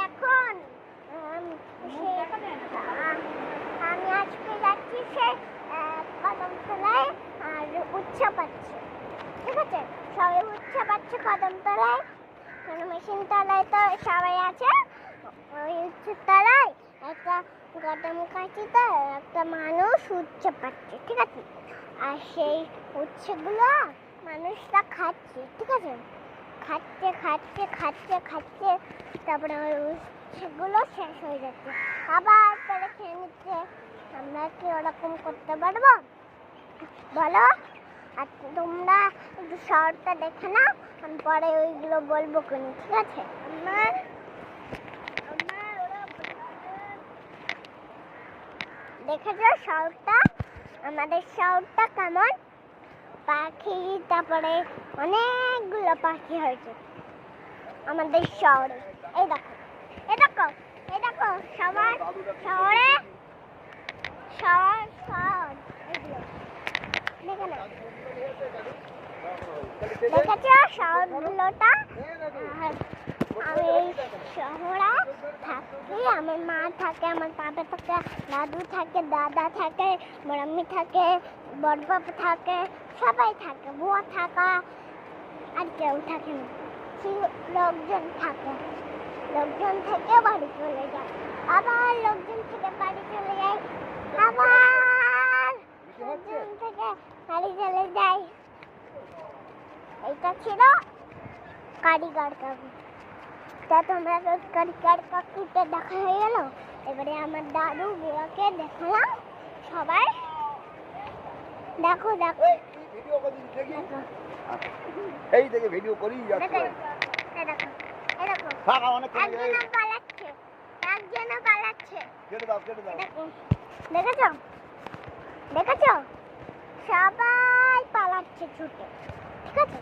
এখন আমি আজকে যাচ্ছি সে কদমতলায় আর উৎসব পাচ্ছে, ঠিক আছে? সবাই উৎসব পাচ্ছে কদমতলায়, মেশিন তলায় তো সবাই আছে। ওই উৎসব তলায় একটা কদম কাঠিতে একটা মানুষ উৎসব পাচ্ছে, ঠিক আছে? আর সেই উৎসবগুলো মানুষরা খাচ্ছে, ঠিক আছে? খাচ্ছে খাচ্ছে খাচ্ছে খাচ্ছে, তারপরে ওই উৎসবগুলো শেষ হয়ে যাচ্ছে, আবার তারা খেয়ে নিচ্ছে। আমরা কি ওরকম করতে পারবো বলো? আর তোমরা একটু শহরটা দেখে নাও, আমি পরে ওইগুলো বলবো কোন, ঠিক আছে? দেখেছো শহরটা, আমাদের শহরটা কেমন? পাখি, তারপরে অনেকগুলো পাখি হয়েছে আমাদের শহরে। এই দেখো, এই দেখো, এই দেখো, সবার শহরে শহর শহর এগুলো দেখে না, দেখেছো শহরগুলোটা? আমি এই শহরে থাকি, আমার মা থাকে, আমার বাবা থাকে, দাদু থাকে, দাদা থাকে, মাম্মি থাকে, বড় বাবা থাকে, সবাই থাকে, বুয়া থাকা আর কেউ থাকে না, লোকজন থাকে। লোকজন থেকে বাড়ি চলে যায়, আবার লোকজন থেকে বাড়ি চলে যায়, আবার লোকজন থেকে বাড়ি চলে যায়। এটা ছিল কারিগর কাকু। তা তোমরা কারিগর কাকুটা দেখা হয়ে গেল, এবারে আমার দাদু বুয়াকে দেখালাম। সবাই দেখো দেখো, এই দেখে ভিডিও করি যাচ্ছে। দেখো এই দেখো, ফাঁকা অনেক একজন পালাচ্ছে, একজন পালাচ্ছে। কেটে দাও কেটে দাও। দেখো, দেখেছো দেখেছো, সবাই পালাচ্ছে ছুটে, ঠিক আছে?